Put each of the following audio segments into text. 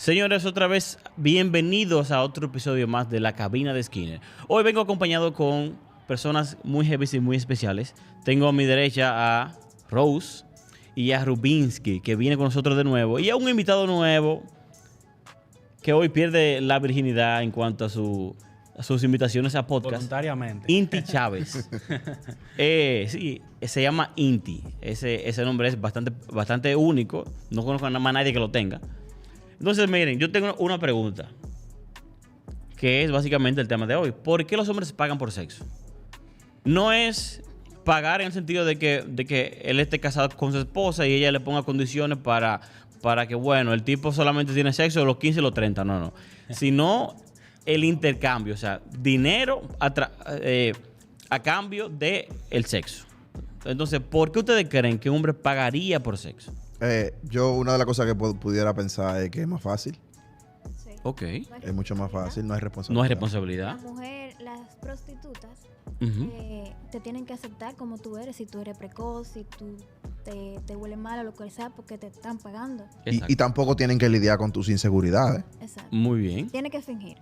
Señores, otra vez bienvenidos a otro episodio más de La Cabina de Skinner. Hoy vengo acompañado con personas muy heavy y muy especiales. Tengo a mi derecha a Rose y a Rubinsky, que viene con nosotros de nuevo, y a un invitado nuevo que hoy pierde la virginidad en cuanto a sus invitaciones a podcast. Voluntariamente. Inti Chávez. Sí, se llama Inti. Ese nombre es bastante único. No conozco a más nadie que lo tenga. Entonces, miren, yo tengo una pregunta, que es básicamente el tema de hoy. ¿Por qué los hombres pagan por sexo? No es pagar en el sentido de que él esté casado con su esposa y ella le ponga condiciones para que, bueno, el tipo solamente tiene sexo los 15 y los 30. No. Sino el intercambio. O sea, dinero a cambio de el sexo. Entonces, ¿por qué ustedes creen que un hombre pagaría por sexo? Yo, una de las cosas que pudiera pensar es que es más fácil. Sí. Ok. Es mucho más fácil, no hay responsabilidad. No hay La responsabilidad. mujer, las prostitutas, Ujú. te tienen que aceptar como tú eres. Si tú eres precoz, si tú te huele mal o lo que sea, porque te están pagando. Exacto. Y tampoco tienen que lidiar con tus inseguridades. Exacto. Muy bien. Tiene que fingir.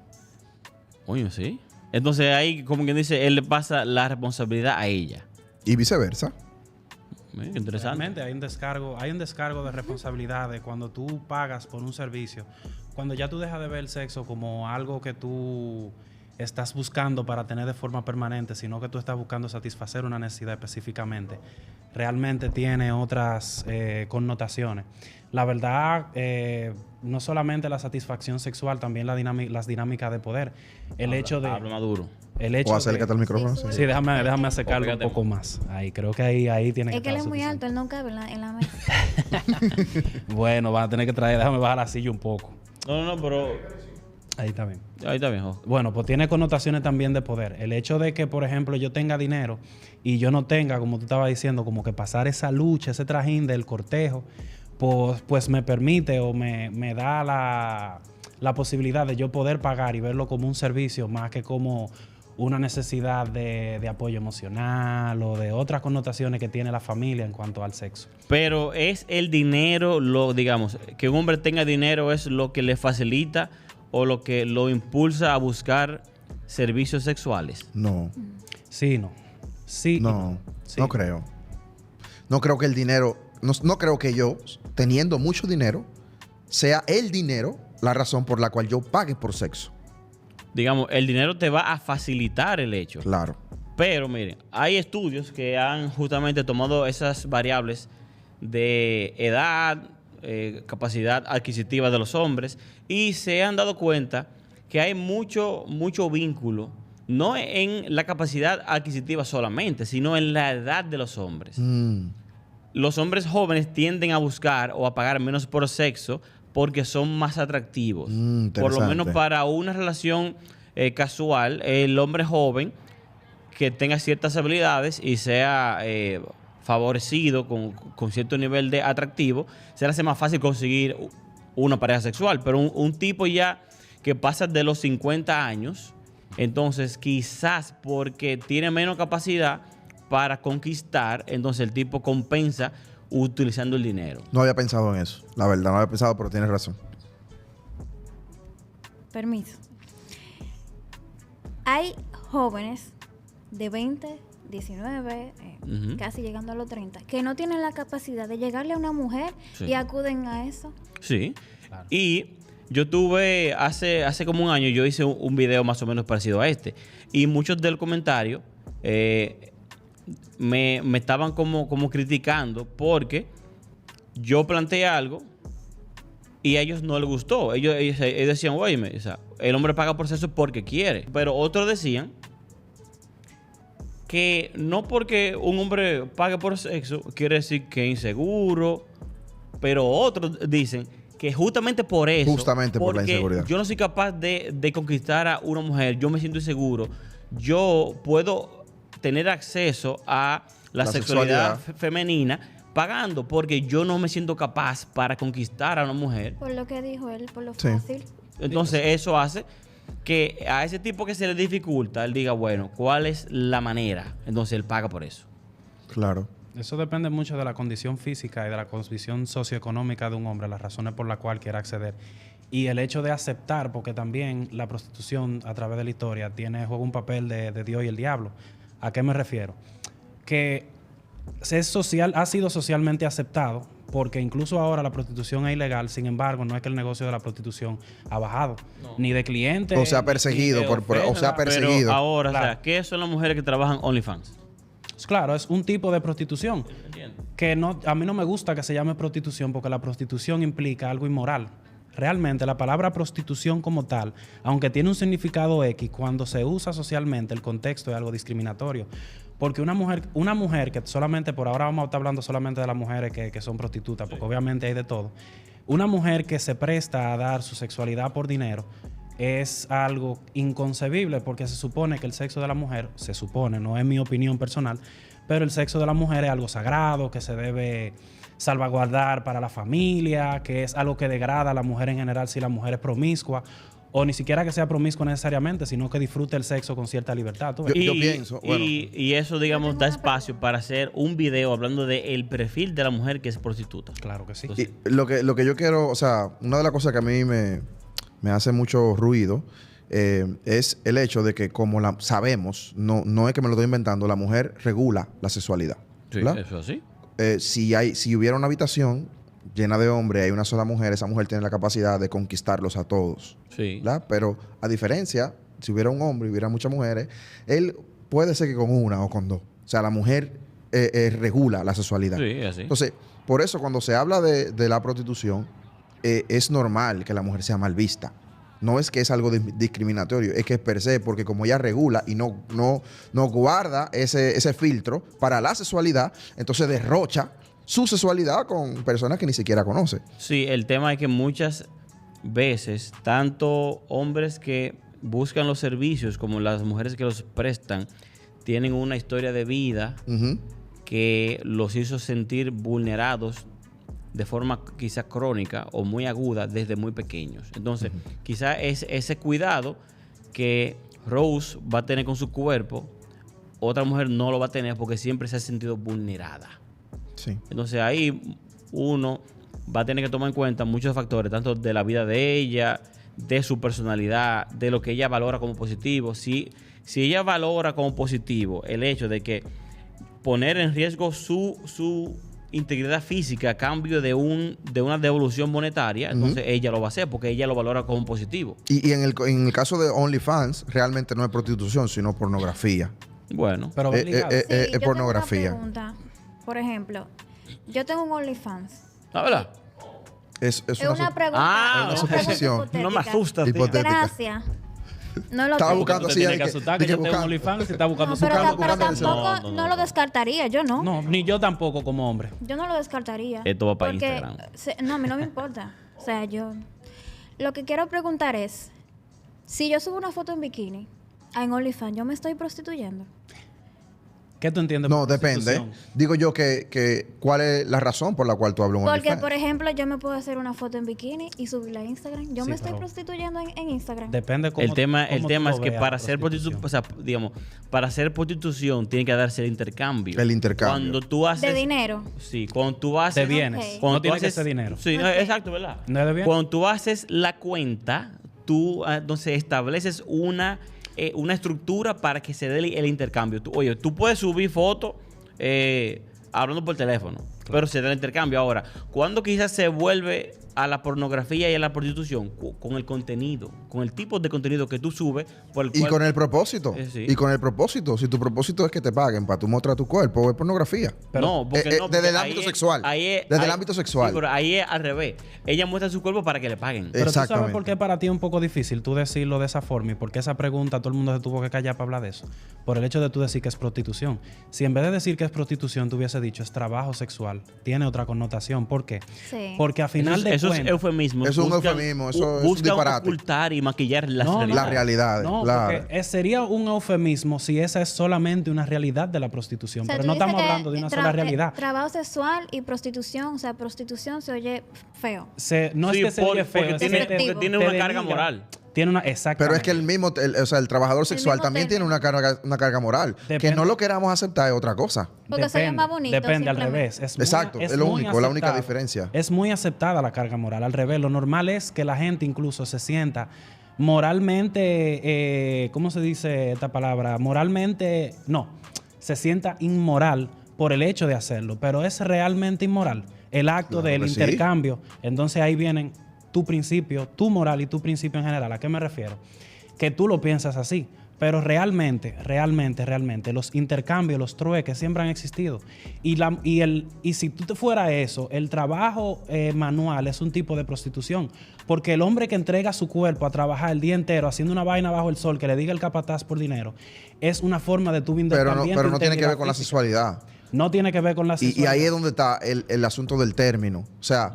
Oye, sí. Entonces ahí, como quien dice, él le pasa la responsabilidad a ella. Y viceversa. Interesante. Realmente hay un descargo de responsabilidades cuando tú pagas por un servicio. Cuando ya tú dejas de ver el sexo como algo que tú estás buscando para tener de forma permanente, sino que tú estás buscando satisfacer una necesidad específicamente, realmente tiene otras connotaciones. La verdad, no solamente la satisfacción sexual, también las dinámicas de poder. El hecho de... Habla maduro. El hecho O acércate al micrófono. Sí, sí. Sí, déjame acercarlo un Pégate. poco más. Ahí, creo que ahí tiene que Es que él estar es muy suficiente. alto, él no cabe en la mesa. Bueno, van a tener que déjame bajar la silla un poco. No, pero Ahí está bien. ahí está bien, jo. Bueno, pues tiene connotaciones también de poder. El hecho de que, por ejemplo, yo tenga dinero y yo no tenga, como tú estabas diciendo, como que pasar esa lucha, ese trajín del cortejo, pues me permite o me da la posibilidad de yo poder pagar y verlo como un servicio más que como una necesidad de apoyo emocional o de otras connotaciones que tiene la familia en cuanto al sexo. Pero es el dinero, digamos, que un hombre tenga dinero es lo que le facilita o lo que lo impulsa a buscar servicios sexuales. No, Sí, no. Sí, y no, Sí. no creo. No creo que el dinero, no creo que yo, teniendo mucho dinero, sea el dinero la razón por la cual yo pague por sexo. Digamos, el dinero te va a facilitar el hecho. Claro. Pero miren, hay estudios que han justamente tomado esas variables de edad, capacidad adquisitiva de los hombres y se han dado cuenta que hay mucho vínculo, no en la capacidad adquisitiva solamente, sino en la edad de los hombres. Los hombres jóvenes tienden a buscar o a pagar menos por sexo porque son más atractivos. Por lo menos Interesante. para una relación casual, el hombre joven que tenga ciertas habilidades y sea favorecido con cierto nivel de atractivo, se le hace más fácil conseguir una pareja sexual. Pero un tipo ya que pasa de los 50 años, entonces quizás porque tiene menos capacidad para conquistar, entonces el tipo compensa utilizando el dinero. No había pensado en eso. La verdad, no había pensado, pero tienes razón. Permiso. Hay jóvenes de 20, 19, Ujú. casi llegando a los 30, que no tienen la capacidad de llegarle a una mujer Sí. y acuden a eso. Sí. Claro. Y yo tuve, hace como un año, yo hice un video más o menos parecido a este. Y muchos del comentario me estaban como criticando porque yo planteé algo y a ellos no les gustó. Ellos decían, oye, o sea, el hombre paga por sexo porque quiere. Pero otros decían que no porque un hombre pague por sexo quiere decir que es inseguro. Pero otros dicen que justamente por eso. Justamente por la porque inseguridad. yo no soy capaz de conquistar a una mujer, yo me siento inseguro. Yo puedo tener acceso a la sexualidad femenina pagando porque yo no me siento capaz para conquistar a una mujer. Por lo que dijo él, por lo Sí. fácil. Entonces eso hace que a ese tipo que se le dificulta, él diga, bueno, ¿cuál es la manera? Entonces él paga por eso. Claro. Eso depende mucho de la condición física y de la condición socioeconómica de un hombre, las razones por las cuales quiera acceder. y el hecho de aceptar, porque también la prostitución a través de la historia juega un papel de Dios y el diablo. ¿A qué me refiero? Que ha sido socialmente aceptado, porque incluso ahora la prostitución es ilegal. Sin embargo, no es que el negocio de la prostitución ha bajado, ni de clientes. O sea, perseguido, o sea, perseguido. Pero ahora, Claro. o sea, ¿qué son las mujeres que trabajan OnlyFans? Claro, es un tipo de prostitución Entiendo. que a mí no me gusta que se llame prostitución, porque la prostitución implica algo inmoral. Realmente la palabra prostitución como tal, aunque tiene un significado X, cuando se usa socialmente el contexto es algo discriminatorio. Porque una mujer que solamente, por ahora vamos a estar hablando solamente de las mujeres que son prostitutas, porque obviamente hay de todo. Una mujer que se presta a dar su sexualidad por dinero es algo inconcebible, porque se supone que el sexo de la mujer, se supone, no es mi opinión personal, pero el sexo de la mujer es algo sagrado, que se debe salvaguardar para la familia, que es algo que degrada a la mujer en general si la mujer es promiscua, o ni siquiera que sea promiscua necesariamente, sino que disfrute el sexo con cierta libertad. ¿Tú ves? Yo pienso, bueno. Y eso, digamos, da espacio para hacer un video hablando del perfil de la mujer que es prostituta. Claro que sí. Entonces, Y lo que yo quiero, o sea, una de las cosas que a mí me hace mucho ruido es el hecho de que, como sabemos, no es que me lo estoy inventando, la mujer regula la sexualidad. sí, ¿verdad? eso así. Si hubiera una habitación llena de hombres y hay una sola mujer, esa mujer tiene la capacidad de conquistarlos a todos. Sí. ¿Verdad? Pero a diferencia, si hubiera un hombre y hubiera muchas mujeres, él puede ser que con una o con dos. O sea, la mujer regula la sexualidad. Sí, así. Entonces, por eso cuando se habla de la prostitución, es normal que la mujer sea mal vista. No es que es algo discriminatorio, es que es per se, porque como ella regula y no guarda ese filtro para la sexualidad, entonces derrocha su sexualidad con personas que ni siquiera conoce. Sí, el tema es que muchas veces, tanto hombres que buscan los servicios como las mujeres que los prestan, tienen una historia de vida Ujú. que los hizo sentir vulnerados de forma quizá crónica o muy aguda desde muy pequeños. Entonces, quizá es ese cuidado que Rose va a tener con su cuerpo, otra mujer no lo va a tener porque siempre se ha sentido vulnerada. Sí. Entonces ahí uno va a tener que tomar en cuenta muchos factores, tanto de la vida de ella, de su personalidad, de lo que ella valora como positivo. Si ella valora como positivo el hecho de que poner en riesgo su integridad física a cambio de una devolución monetaria, entonces ella lo va a hacer porque ella lo valora como positivo. Y en el caso de OnlyFans, realmente no es prostitución, sino pornografía. Bueno, Pero va ligado. Sí, es yo tengo pornografía. una pregunta. Por ejemplo, yo tengo un OnlyFans. ¿la verdad? Es Es una una pregunta. Ah, es una pregunta suposición. hipotética. No me asustas, tía. Hipotética. Gracias. No lo Estaba tengo. buscando Tú así. te tienes de que asustar que de yo tengo un buscando. OnlyFans y está buscando No, su pero, carro. pero buscando tampoco No, lo descartaría, yo no. No, ni yo tampoco como hombre. Yo no lo descartaría. Esto va para porque Instagram. no, a mí no me importa. O sea, yo... Lo que quiero preguntar es, si yo subo una foto en bikini en OnlyFans, ¿yo me estoy prostituyendo? ¿Qué tú entiendes? No, por depende. prostitución? Digo yo que ¿cuál es la razón por la cual tú hablas un Porque, OnlyFans? por ejemplo, yo me puedo hacer una foto en bikini y subirla a Instagram. Yo Sí, me estoy pero- prostituyendo en Instagram. Depende cómo El tema cómo tú es lo que veas, para la hacer prostitución, o sea, digamos, para hacer prostitución tiene que darse el intercambio. El intercambio. Cuando tú haces... De dinero. Sí, cuando tú haces... De bienes. Ok. Cuando No tú tiene que haces- ser dinero. Sí, no, Ok. exacto, ¿verdad? ¿No es de bien? Cuando tú haces la cuenta, tú entonces estableces una estructura para que se dé el intercambio. Oye, tú puedes subir fotos hablando por teléfono, pero se da el intercambio. Ahora, cuando quizás se vuelve a la pornografía y a la prostitución, con el contenido, con el tipo de contenido que tú subes, por el Y cual- con el propósito. Sí. Y con el propósito. Si tu propósito es que te paguen para tú mostrar tu cuerpo, es pornografía. no, porque desde no, porque el ahí ámbito es- sexual. Desde el ámbito sexual. Sí, pero ahí es al revés. Ella muestra su cuerpo para que le paguen. Pero tú sabes Exactamente. por qué para ti es un poco difícil tú decirlo de esa forma y por qué esa pregunta todo el mundo se tuvo que callar para hablar de eso. Por el hecho de tú decir que es prostitución. Si en vez de decir que es prostitución tú hubiese dicho es trabajo sexual, tiene otra connotación. ¿Por qué? Sí. Porque a final de Eso es cuentas... eufemismo. Eso es un eufemismo, eso es un buscan disparate. ocultar y maquillar las No, realidades. La realidad. No, claro. porque sería un eufemismo si esa es solamente una realidad de la prostitución. O sea, pero tú no dices estamos que hablando de una sola realidad. Trabajo sexual y prostitución, o sea, prostitución se oye feo. No Sí, es que se oye feo, porque es tiene, que Despectivo. porque tiene te una carga denigra- moral. Tiene una... Pero Exactamente. es que el trabajador sexual mismo también tiene término. una carga moral. Depende. Que no lo queramos aceptar es otra cosa. Porque se ve más bonito, Depende, al simplemente. revés. Es Exacto, es lo muy único, la única aceptado. diferencia. Es muy aceptada la carga moral. Al revés, lo normal es que la gente incluso se sienta moralmente, ¿cómo se dice esta palabra? Moralmente, no, se sienta inmoral por el hecho de hacerlo, pero es realmente inmoral el acto Claro del que sí. intercambio. Entonces ahí vienen tu principio, tu moral y tu principio en general. ¿A qué me refiero? Que tú lo piensas así. Pero realmente, los intercambios, los trueques siempre han existido. Y si tú te fuera eso, el trabajo manual es un tipo de prostitución. Porque el hombre que entrega su cuerpo a trabajar el día entero haciendo una vaina bajo el sol que le diga el capataz por dinero, es una forma de tu vender Pero también no tu tiene que ver integridad con la física. sexualidad. No tiene que ver con la Y sexualidad. ahí es donde está el asunto del término. O sea,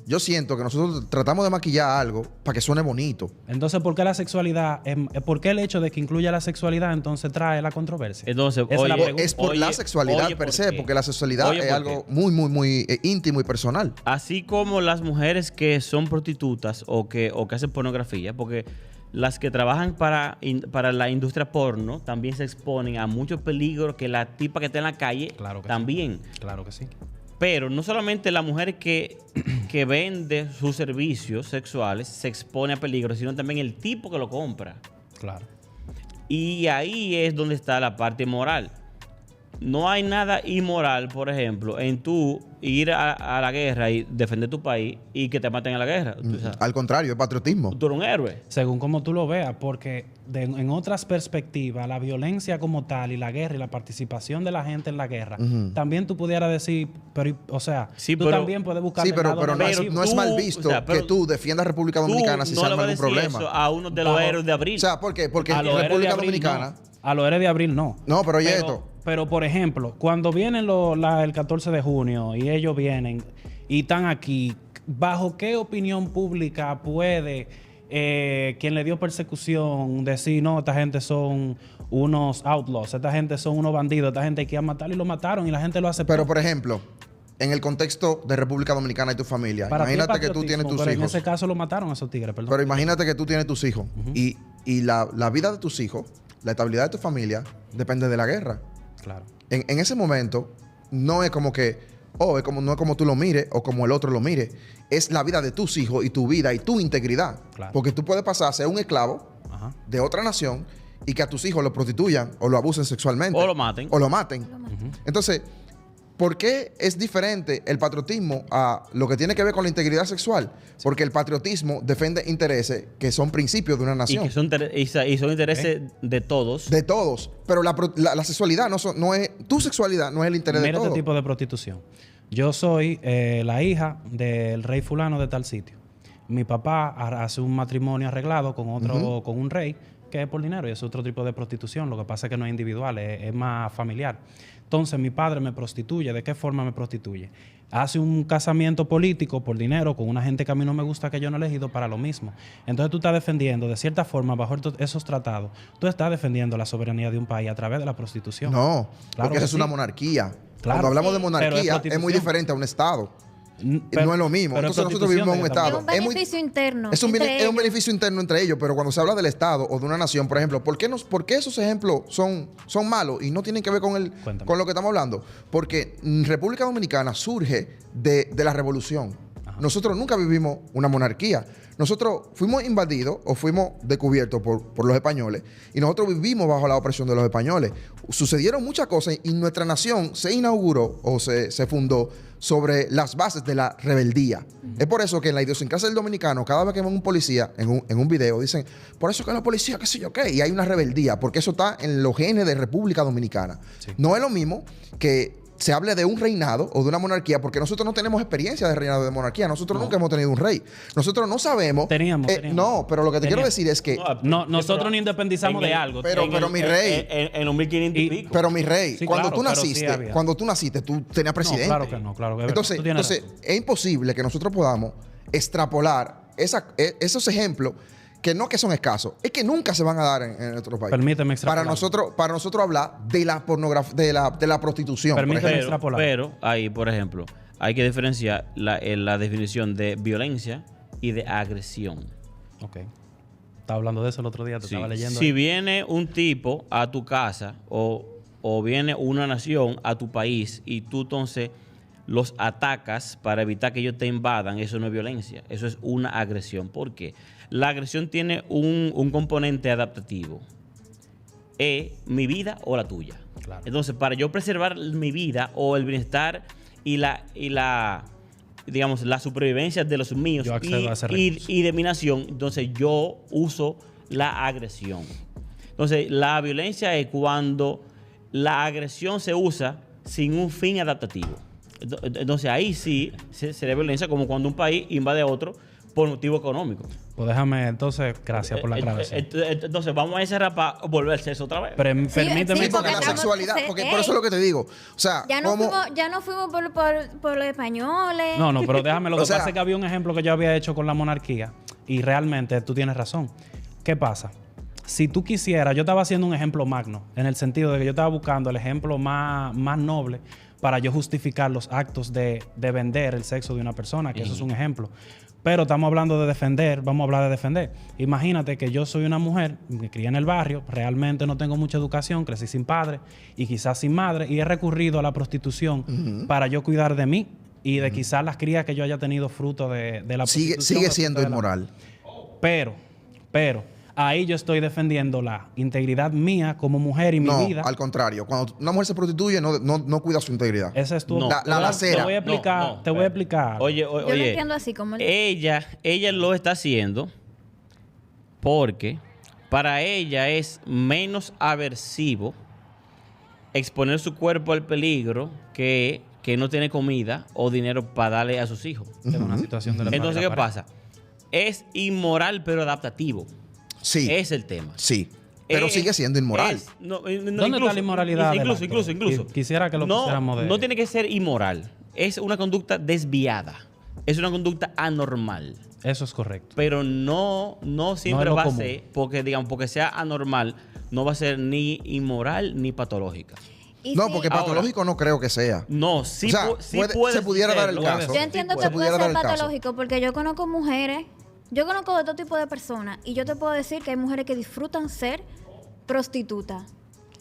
yo siento que nosotros tratamos de maquillar algo para que suene bonito. Entonces, ¿por qué la sexualidad? ¿Por qué el hecho de que incluya la sexualidad entonces trae la controversia? Entonces, Esa es la oye, pregunta. Es por la sexualidad oye, per ¿por se, qué? porque la sexualidad Oye, es ¿por algo qué? muy íntimo y personal. Así como las mujeres que son prostitutas o que hacen pornografía, porque las que trabajan para la industria porno también se exponen a muchos peligros que la tipa que está en la calle Claro que también. sí. Claro que sí. Pero no solamente la mujer que vende sus servicios sexuales se expone a peligro, sino también el tipo que lo compra. Claro. Y ahí es donde está la parte moral. No hay nada inmoral, por ejemplo, en tú ir a la guerra y defender tu país y que te maten en la guerra. O sea, Al contrario, es patriotismo. tú eres un héroe. Según como tú lo veas, porque en otras perspectivas, la violencia como tal y la guerra y la participación de la gente en la guerra, también tú pudieras decir, pero, o sea, Sí, tú pero- también puedes buscar Sí, el pero lado no, negativo. no es tú, mal visto o sea, pero que tú defiendas a República Tú Dominicana si no se le arma vas a algún decir problema. eso a uno de los Bajo- héroes de abril. O sea, ¿por qué? Porque A los héroes de República abril, Dominicana... no. A los héroes de abril no. No, pero oye esto. Pero, por ejemplo, cuando vienen el 14 de junio y ellos vienen y están aquí, ¿bajo qué opinión pública puede quien le dio persecución decir, no, esta gente son unos outlaws, esta gente son unos bandidos, esta gente hay que ir a matarlo y lo mataron y la gente lo aceptó? Pero, por ejemplo, en el contexto de República Dominicana y tu familia, Para ti es imagínate que tú patriotismo, tienes tus pero en hijos. ese caso lo mataron a esos tigres, perdón. Pero imagínate que tú tienes tus hijos y la vida de tus hijos, la estabilidad de tu familia, depende de la guerra. Claro. En ese momento, no es como que, no es como tú lo mires o como el otro lo mire. Es la vida de tus hijos y tu vida y tu integridad. Claro. Porque tú puedes pasar a ser un esclavo Ajá. de otra nación y que a tus hijos lo prostituyan o lo abusen sexualmente. O lo maten. O lo maten. Entonces, ¿por qué es diferente el patriotismo a lo que tiene que ver con la integridad sexual? Porque el patriotismo defiende intereses que son principios de una Y nación. que son, y son intereses de todos. De todos. Pero la sexualidad no es... Tu sexualidad no es el interés Mira de este todos. tipo de prostitución. Yo soy la hija del rey fulano de tal sitio. Mi papá hace un matrimonio arreglado con otro, con un rey que es por dinero y es otro tipo de prostitución. Lo que pasa es que no es individual, es más familiar. Entonces mi padre me prostituye. ¿De qué forma me prostituye? Hace un casamiento político por dinero con una gente que a mí no me gusta, que yo no he elegido para lo mismo. Entonces tú estás defendiendo, de cierta forma, bajo esos tratados, tú estás defendiendo la soberanía de un país a través de la prostitución. No, Claro porque que esa es sí. una monarquía. Claro. Cuando hablamos de Sí. monarquía, Pero es es muy prostitución. diferente a un Estado. Pero- no es lo mismo. pero es Entonces nosotros vivimos en un prostitución Estado. de Es un muy- beneficio interno. Es un, entre es un ellos. beneficio interno entre ellos, pero cuando se habla del Estado o de una nación, por ejemplo, ¿por qué esos ejemplos son malos y no tienen que ver Cuéntame. con lo que estamos hablando? Porque Repúblitica Dominicana surge de la revolución. Nosotros nunca vivimos una monarquía. Nosotros fuimos invadidos o fuimos descubiertos por los españoles y nosotros vivimos bajo la opresión de los españoles. Sucedieron muchas cosas y nuestra nación se inauguró o se fundó sobre las bases de la rebeldía. Es por eso que en la idiosincrasia del dominicano, cada vez que ven un policía en un video, dicen, por eso que la policía, qué sé yo qué, y hay una rebeldía, porque eso está en los genes de República Dominicana. Sí. No es lo mismo que se hable de un reinado o de una monarquía, porque nosotros no tenemos experiencia de reinado de monarquía. Nosotros nunca hemos tenido un rey. Nosotros no sabemos. Teníamos. No, pero lo que te quiero Teníamos. decir es que. No, nosotros nos independizamos de algo. pero mi rey. En los 1500 y Y- pico. Pero mi rey, Sí, cuando claro, tú pero sí naciste, había. tú tenías presidente. claro que no, claro que es verdad. Entonces, Tú tienes entonces razón. es imposible que nosotros podamos extrapolar esos ejemplos que no que son escasos, es que nunca se van a dar en nuestro país. Permíteme extrapolar. Para nosotros hablar de la pornografía, de la prostitución. por Permíteme ejemplo. extrapolar. Pero ahí, por ejemplo, hay que diferenciar la definición de violencia y de agresión. Ok. estaba hablando de eso el otro día, te Sí. estaba leyendo. Si ahí. viene un tipo a tu casa o viene una nación a tu país y tú entonces los atacas para evitar que ellos te invadan, eso no es violencia, eso es una agresión. ¿Por qué? La agresión tiene un componente adaptativo. Es mi vida o la tuya. Claro. Entonces, para yo preservar mi vida o el bienestar y digamos, la supervivencia de los míos Yo accedo a ese recurso. y de mi nación, entonces yo uso la agresión. Entonces, la violencia es cuando la agresión se usa sin un fin adaptativo. Entonces, ahí sí sería violencia, como cuando un país invade a otro por motivo económico. Pues déjame, entonces, gracias por la aclaración. Entonces, vamos a encerrar para volver al sexo otra vez. Permíteme. sí, Sí, porque la estamos- sexualidad, sí, porque ey. por eso es lo que te digo. O sea, Ya no ¿cómo? fuimos por los españoles. No, pero déjame, lo O que sea- pasa es que había un ejemplo que yo había hecho con la monarquía y realmente tú tienes razón. ¿Qué pasa? Si tú quisieras, yo estaba haciendo un ejemplo magno, en el sentido de que yo estaba buscando el ejemplo más noble para yo justificar los actos de vender el sexo de una persona, que eso es un ejemplo. Pero estamos hablando de defender, vamos a hablar de defender. Imagínate que yo soy una mujer, me crié en el barrio, realmente no tengo mucha educación, crecí sin padre y quizás sin madre, y he recurrido a la prostitución para yo cuidar de mí y de quizás las crías que yo haya tenido fruto de la prostitución. Sigue siendo de la- inmoral. Pero, ahí yo estoy defendiendo la integridad mía como mujer y mi No, vida. al contrario. Cuando una mujer se prostituye, no cuida su integridad. Ese es tu... No. La Te voy a- lacera. Te voy a explicar, No, te voy a explicar. Oye, Yo lo oye, entiendo así como el- ella lo está haciendo porque para ella es menos aversivo exponer su cuerpo al peligro que no tiene comida o dinero para darle a sus hijos. Es una situación de la Entonces, pareja. ¿qué pasa? Es inmoral pero adaptativo. Sí, Es el tema. sí. Pero sigue siendo inmoral. ¿Dónde está la inmoralidad del acto? Incluso. Quisiera que lo pusiéramos de... No tiene que ser inmoral. Es una conducta desviada. Es una conducta anormal. Eso es correcto. Pero no siempre lo va a común. ser, porque sea anormal, no va a ser ni inmoral ni patológica. Y No, sí, porque patológico no creo que sea. No, sí, O sea, sí se pudiera dar el serlo. caso. yo entiendo Se que puede pudiera dar ser el caso. patológico porque yo conozco mujeres, yo conozco de todo tipo de personas y yo te puedo decir que hay mujeres que disfrutan ser prostitutas.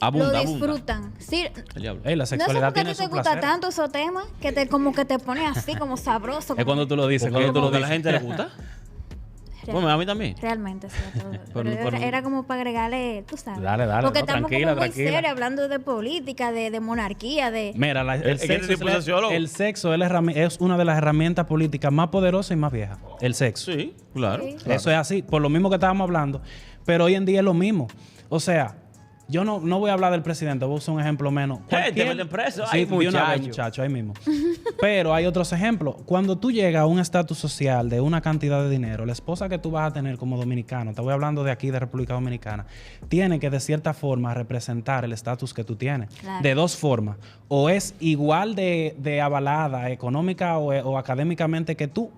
Abunda, Lo abunda. disfrutan. Sí, El diablo. Ey, la no sé sexualidad por qué a tiene ti te su gusta placer. tanto esos temas que como que te pone así como sabroso. Es cuando tú lo dices, Porque cuando tú lo a la dices. gente le gusta. Bueno, a mí también. Realmente, sí. a todo. Pero- Pero era como para agregarle, tú sabes. Dale, Porque no, estamos tranquila, como muy tranquila. serios hablando de política, de monarquía, de... Mira, el Es que sexo, este tipo de sociólogo. el sexo es una de las herramientas políticas más poderosas y más viejas. El sexo. Sí, claro. Sí. Eso es así, por lo mismo que estábamos hablando. Pero hoy en día es lo mismo. O sea, yo no voy a hablar del presidente, voy a usar un ejemplo menos. Te meten preso. Sí, Ay, de una vez, muchacho. muchacho, ahí mismo. Pero hay otros ejemplos. Cuando tú llegas a un estatus social de una cantidad de dinero, la esposa que tú vas a tener como dominicano, te voy hablando de aquí, de República Dominicana, tiene que de cierta forma representar el estatus que tú tienes. Claro. De dos formas. O es igual de avalada económica o académicamente que tú,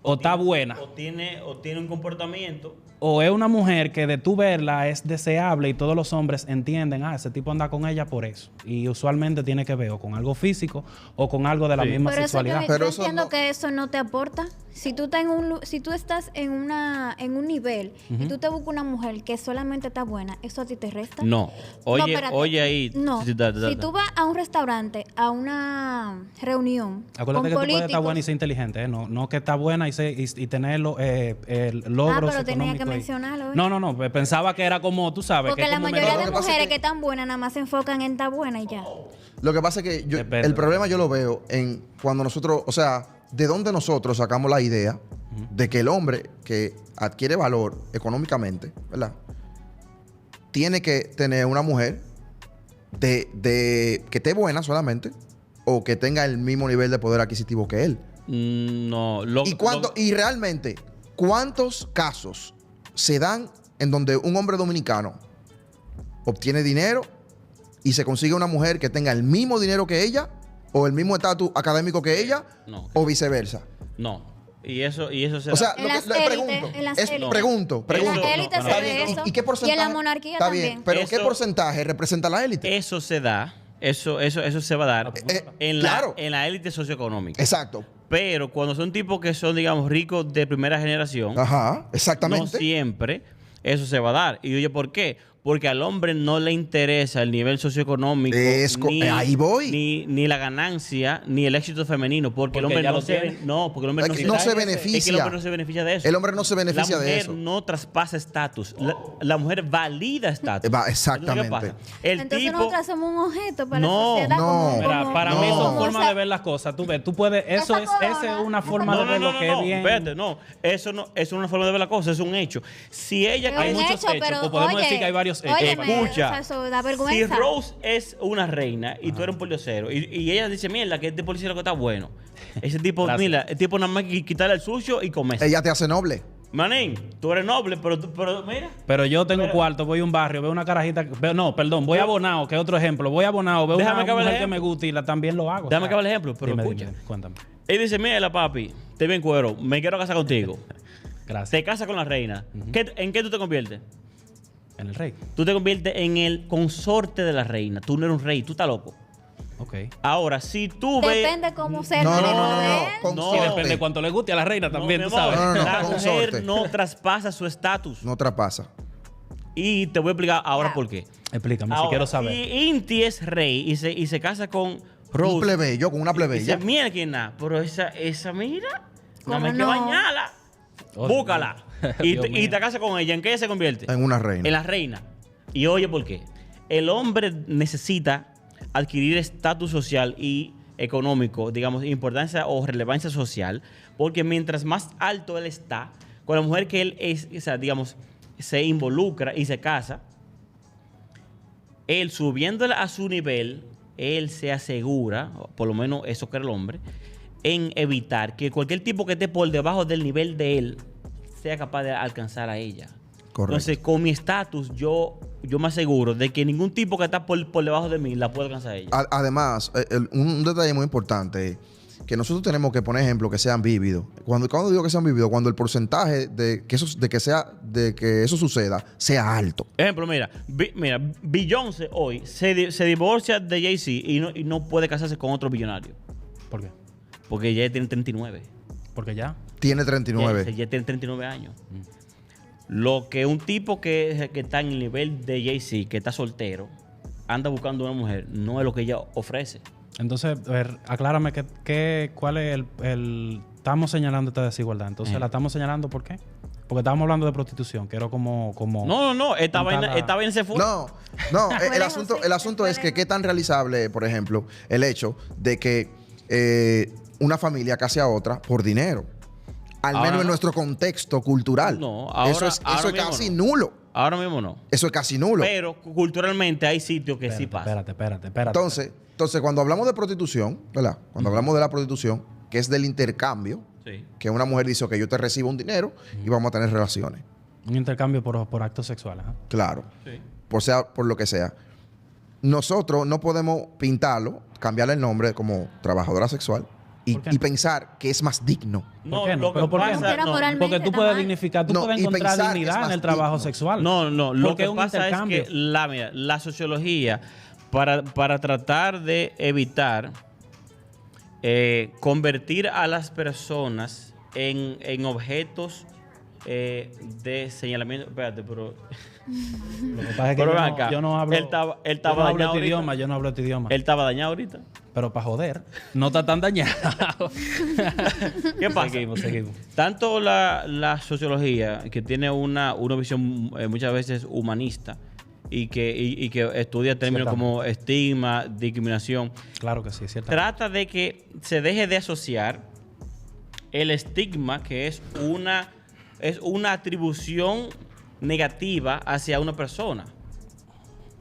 o está buena. O tiene un comportamiento. O es una mujer que de tú verla es deseable y todos los hombres entienden, ese tipo anda con ella por eso. Y usualmente tiene que ver o con algo físico o con algo de la Sí. misma Pero eso sexualidad. Pero yo eso entiendo no- que eso no te aporta. Si tú estás si tú estás en un nivel y tú te buscas una mujer que solamente está buena, ¿eso a ti te resta? No. Oye, espérate. oye ahí. No. Sí, da. Si tú vas a un restaurante, a una reunión Acuérdate con que tú puedes estar políticos, buena y ser inteligente, ¿eh? No que está buena y tener logros pero tenía que económicos y- mencionarlo, ¿eh? No. Pensaba que era como, tú sabes. porque que es la como mayoría Lo de que pasa es mujeres que- que están buenas nada más se enfocan en estar buena y ya. Lo que pasa es que Depende. el problema yo lo veo en cuando nosotros, o sea, de dónde nosotros sacamos la idea de que el hombre que adquiere valor económicamente, ¿verdad? Tiene que tener una mujer de que esté buena solamente o que tenga el mismo nivel de poder adquisitivo que él. No. Y realmente, ¿cuántos casos se dan en donde un hombre dominicano obtiene dinero y se consigue una mujer que tenga el mismo dinero que ella o el mismo estatus académico que ella No. o viceversa? No. Y eso se O sea, En lo las que le élites, pregunto, en las es élites. pregunto. En las no, élites no, se no. Está ve bien. eso. ¿Y qué porcentaje? Y en la monarquía Está también. bien, pero ¿qué Eso- porcentaje representa la élite? Eso se da. Eso se va a dar claro. en la élite socioeconómica. Exacto. Pero cuando son tipos que son, digamos, ricos de primera generación, Ajá, no exactamente. siempre. eso se va a dar. Y oye, ¿por qué? Porque al hombre no le interesa el nivel socioeconómico, Ahí voy. ni la ganancia, ni el éxito femenino, porque el Porque hombre ya no lo se, tiene. no, porque el hombre Es que no se beneficia. Es que el hombre no se beneficia de eso. El hombre no se beneficia de eso. La mujer no traspasa estatus. La mujer valida estatus. Exactamente. Entonces, ¿qué pasa? El Entonces tipo... nosotros somos un objeto para No, la sociedad. no. Mira, para mí son formas de ver las cosas. Tú ves, tú puedes, esa es una forma de ver lo que es bien. Espérate, no. Eso no es una forma de ver la cosa, es un hecho. Si ella... Es Hay un muchos hecho, hechos, pero, o podemos oye, decir que hay varios hechos. óyeme, Escucha. o sea, eso da Si vergüenza. Rose es una reina y tú eres un pordiosero y ella dice, mierda, que este policía lo que está bueno. Ese tipo, Gracias. mira, el tipo nada más que quitarle el sucio y comer. Ella te hace noble. Manín, tú eres noble, pero mira. Pero yo tengo cuarto, voy a un barrio, veo una carajita, voy a Bonao, que es otro ejemplo. Voy a Bonao, veo Déjame una acabar el mujer que ejemplo. me gusta y también lo hago. Déjame acabar el ejemplo, pero Dime, escucha. dime, cuéntame. Él dice, mira, papi, te bien cuero, me quiero casar contigo. Gracias. Te casas con la reina. ¿En qué tú te conviertes? En el rey. Tú te conviertes en el consorte de la reina. Tú no eres un rey, tú estás loco. Ok. Ahora, si tú ves... Depende cómo sea el No, no, manejo no, de no. él. Y Consorte. depende de cuánto le guste a la reina también, mi tú amor, sabes. No, la consorte. mujer no traspasa su estatus. No traspasa. Y te voy a explicar ahora Ah. por qué. Explícame, si Ahora, quiero saber. Si Inti es rey y se casa con Un Rose. plebeyo con una Y plebeya. dice, mira quién nada. Pero esa mira, ¿Cómo nada más que no? bañala. Oh, Búscala. Dios Y mío. te casas con ella. ¿En qué ella se convierte? En una reina. En la reina. Y oye, ¿por qué? El hombre necesita adquirir estatus social y económico, digamos, importancia o relevancia social, porque mientras más alto él está, con la mujer que él es, o sea, digamos, se involucra y se casa, él subiéndola a su nivel, él se asegura, o por lo menos eso cree el hombre, en evitar que cualquier tipo que esté por debajo del nivel de él sea capaz de alcanzar a ella. Correcto. Entonces, con mi estatus, yo me aseguro de que ningún tipo que está por debajo de mí la puede alcanzar a ella. Además, un detalle muy importante, que nosotros tenemos que poner ejemplos que sean vívidos. Cuando digo que sean vívidos, cuando el porcentaje de que eso suceda sea alto. Ejemplo, mira, Beyoncé hoy se divorcia de Jay-Z y no puede casarse con otro billonario. ¿Por qué? Porque ella tiene 39. Porque ya. Tiene 39. Ella tiene 39 años. Lo que un tipo que está en el nivel de Jay-Z, que está soltero, anda buscando una mujer, no es lo que ella ofrece. Entonces, a ver, aclárame cuál es el... Estamos señalando esta desigualdad. Entonces, ¿la estamos señalando por qué? Porque estábamos hablando de prostitución, que era como No, esta contar vaina se fue. No, el Bueno, asunto, sí, el asunto es que qué tan realizable, por ejemplo, el hecho de que una familia case a otra por dinero. Al Ahora menos en no. nuestro contexto cultural. No, ahora- eso es ahora mismo casi no. nulo. Ahora mismo no. Eso es casi nulo. Pero culturalmente hay sitios que sí pasa. Espérate. Entonces, cuando hablamos de prostitución, ¿verdad? Cuando hablamos de la prostitución, que es del intercambio, Sí. que una mujer dice que yo te recibo un dinero y vamos a tener relaciones. Un intercambio por actos sexuales. ¿Ah? Claro. Sí. Por lo que sea. Nosotros no podemos pintarlo, cambiarle el nombre como trabajadora sexual ¿Por qué y no? pensar que es más digno. ¿Por qué no? lo que ¿Pero por qué no? pasa... Pero no, moralmente Porque tú está puedes mal. dignificar, tú No, puedes y encontrar pensar que es dignidad en más el trabajo digno. sexual. No, lo Porque que es un pasa es intercambio. que la sociología, para tratar de evitar convertir a las personas en objetos de señalamiento. Espérate, pero... Lo que pasa es que Pero yo ven no, acá. yo no hablo, Él estaba yo no hablo dañado este ahorita. idioma, yo no hablo este idioma. Él estaba dañado ahorita. Pero para joder, no está tan dañado. ¿Qué pasa? Seguimos. Tanto la sociología, que tiene una visión muchas veces humanista y que estudia términos como estigma, discriminación, Claro que sí, es cierto. trata de que se deje de asociar el estigma, que es una atribución negativa hacia una persona.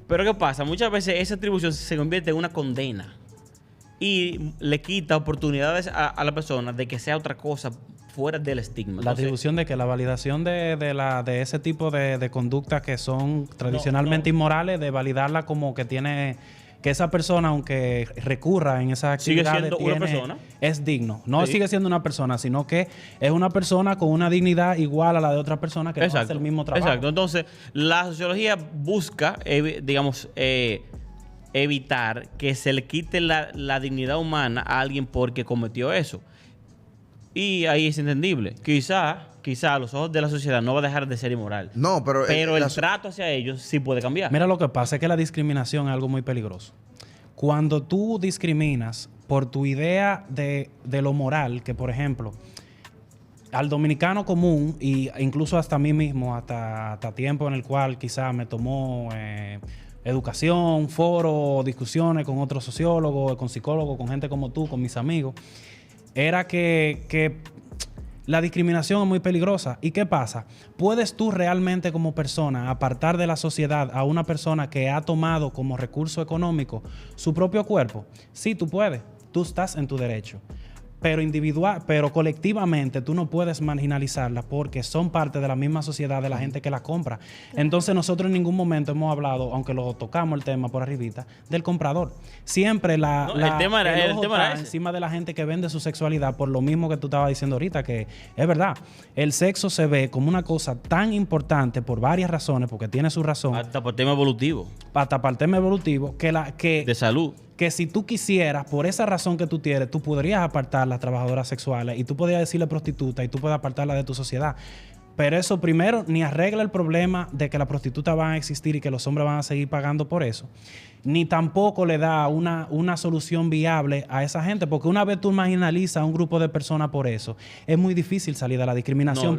Pero ¿qué pasa? Muchas veces esa atribución se convierte en una condena y le quita oportunidades a la persona de que sea otra cosa fuera del estigma. La Entonces, atribución de que la validación de ese tipo de conductas que son tradicionalmente inmorales, de validarla como que tiene... Que esa persona, aunque recurra en esas Sigue actividades, siendo una persona. es digno. No Sí. sigue siendo una persona, sino que es una persona con una dignidad igual a la de otra persona que no hace el mismo trabajo. Exacto. Entonces, la sociología busca, evitar que se le quite la dignidad humana a alguien porque cometió eso. Y ahí es entendible. Quizá quizá a los ojos de la sociedad no va a dejar de ser inmoral. No, pero... Pero el trato hacia ellos sí puede cambiar. Mira, lo que pasa es que la discriminación es algo muy peligroso. Cuando tú discriminas por tu idea de lo moral, que por ejemplo, al dominicano común, e incluso hasta a mí mismo, hasta tiempo en el cual quizás me tomó educación, foro, discusiones con otros sociólogos, con psicólogos, con gente como tú, con mis amigos, era que la discriminación es muy peligrosa. ¿Y qué pasa? ¿Puedes tú realmente como persona apartar de la sociedad a una persona que ha tomado como recurso económico su propio cuerpo? Sí, tú puedes. Tú estás en tu derecho. Pero colectivamente tú no puedes marginalizarla porque son parte de la misma sociedad de la gente que la compra. Entonces nosotros en ningún momento hemos hablado, aunque lo tocamos el tema por arribita, del comprador. Siempre el tema era ese. Encima de la gente que vende su sexualidad, por lo mismo que tú estabas diciendo ahorita, que es verdad, el sexo se ve como una cosa tan importante por varias razones, porque tiene su razón. Hasta por tema evolutivo. Hasta para el tema evolutivo, de salud. Que si tú quisieras, por esa razón que tú tienes, tú podrías apartar a las trabajadoras sexuales y tú podrías decirle prostituta y tú puedes apartarla de tu sociedad. Pero eso primero ni arregla el problema de que las prostitutas van a existir y que los hombres van a seguir pagando por eso. Ni tampoco le da una solución viable a esa gente. Porque una vez tú marginalizas a un grupo de personas por eso, es muy difícil salir de la discriminación.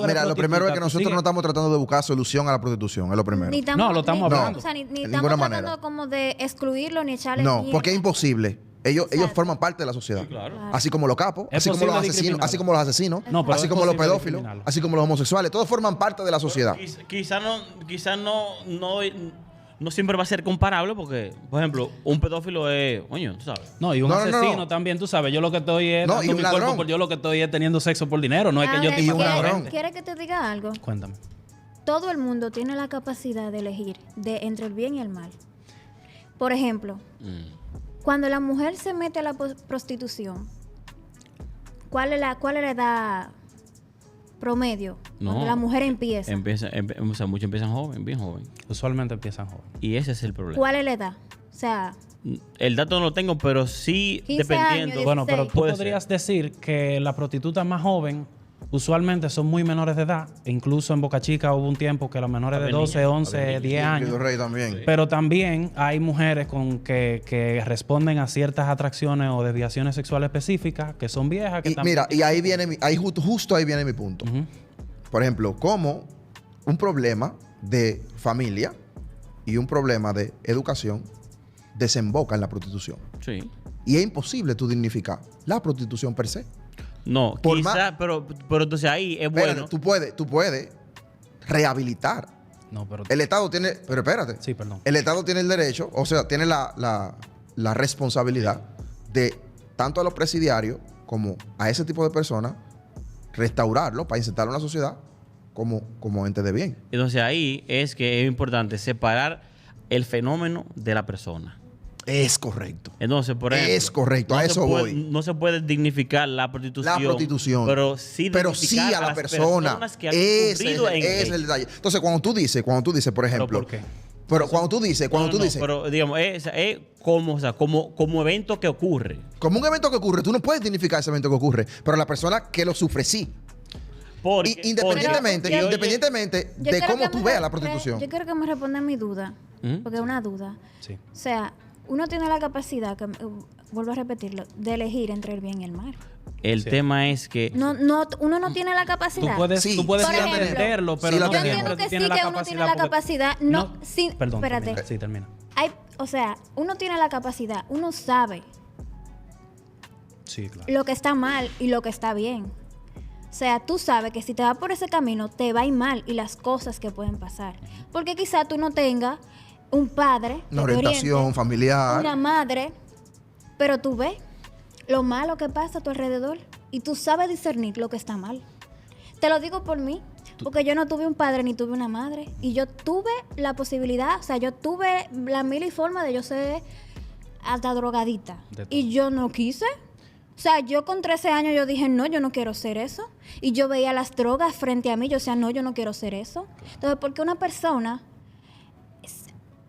Mira, lo primero es que nosotros no estamos tratando de buscar solución a la prostitución, es lo primero. No, lo estamos hablando. O sea, ni de estamos ninguna tratando manera. como de excluirlo ni echarle No, mierda. porque es imposible. Ellos forman parte de la sociedad. Sí, claro. Así como los capos, Es así como los asesinos, No, pero así es como los posible pedófilos, discriminarlo. así como los homosexuales. Todos forman parte de la sociedad. Quizá no siempre va a ser comparable porque, por ejemplo, un pedófilo es, coño, tú sabes. No, y un asesino también, tú sabes. Yo lo que estoy es No, dando y un mi cuerpo ladrón. yo lo que estoy es teniendo sexo por dinero. No es que yo Ahora, estoy Y un matando ladrón. gente. ¿Quieres que te diga algo? Cuéntame. Todo el mundo tiene la capacidad de elegir entre el bien y el mal. Por ejemplo, cuando la mujer se mete a la prostitución, ¿cuál es la edad promedio? No. Cuando la mujer empieza. O sea, muchos empiezan joven, bien joven. Usualmente empiezan jóvenes. Y ese es el problema. ¿Cuál es la edad? O sea, El dato no lo tengo, pero sí 15 dependiendo. años, Bueno, pero 16. tú Puede podrías decir que la prostituta más joven usualmente son muy menores de edad. E incluso en Boca Chica hubo un tiempo que las menores de Había 12, niñas, 11, había 10 Y años. los reyes también. Pero también hay mujeres que responden a ciertas atracciones o desviaciones sexuales específicas que son viejas. Que Y también... mira, y ahí viene, justo ahí viene mi punto. Ujú. Por ejemplo, como un problema de familia y un problema de educación desemboca en la prostitución. Sí. Y es imposible tú dignificar la prostitución per se. No, Por quizá, pero entonces ahí es Espérate, bueno. tú puedes rehabilitar. No, pero... El Estado tiene, pero espérate. Sí, perdón. El Estado tiene el derecho, o sea, tiene la responsabilidad de tanto a los presidiarios como a ese tipo de personas restaurarlo para insertarlo en la sociedad como ente de bien. Entonces ahí es que es importante separar el fenómeno de la persona. Es correcto. Entonces, por ejemplo, Es correcto, a eso voy. No se puede dignificar la prostitución. Pero sí dignificar a la las persona. personas que han Ese incurrido en es ello. el detalle. Entonces, cuando tú dices, por ejemplo. ¿Pero por qué? Pero cuando tú dices, Pero digamos, es como evento que ocurre. como un evento que ocurre, tú no puedes dignificar ese evento que ocurre, pero la persona que lo sufre sí. Independientemente Pero, independientemente yo de quiero cómo que tú me veas la re- prostitución. Yo quiero que me respondan mi duda, ¿Mm? porque es una duda. Sí. O sea, uno tiene la capacidad, vuelvo a repetirlo, de elegir entre el bien y el mal. El tema es que Uno no tiene la Tú capacidad. puedes, Sí, tú puedes por ejemplo, entenderlo, pero sí la no Yo tenemos. entiendo siempre que sí, tienes que uno tiene la porque- capacidad. Perdón, espérate. termina. Sí, termina. O sea, uno tiene la capacidad, uno sabe Sí, claro. lo que está mal y lo que está bien. O sea, tú sabes que si te vas por ese camino, te va a ir mal y las cosas que pueden pasar. Porque quizá tú no tengas un padre, que Una te orientación oriente, familiar. una madre, pero tú ves lo malo que pasa a tu alrededor y tú sabes discernir lo que está mal. Te lo digo por mí, porque yo no tuve un padre ni tuve una madre. Y yo tuve la posibilidad, o sea, yo tuve la mil y forma de yo ser hasta drogadita. De todo. Y yo no quise. O sea, yo con 13 años yo dije, no, yo no quiero ser eso. Y yo veía las drogas frente a mí, yo decía, no, yo no quiero ser eso. Entonces, porque una persona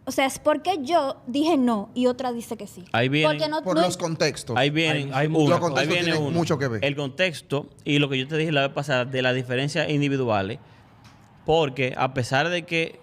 O sea, es porque yo dije no y otra dice que sí. Ahí vienen- Porque no, Por no- los contextos. Ahí viene Hay uno, Los muchos ahí contextos viene tienen uno. mucho que ver. El contexto y lo que yo te dije la vez pasada de las diferencias individuales, porque a pesar de que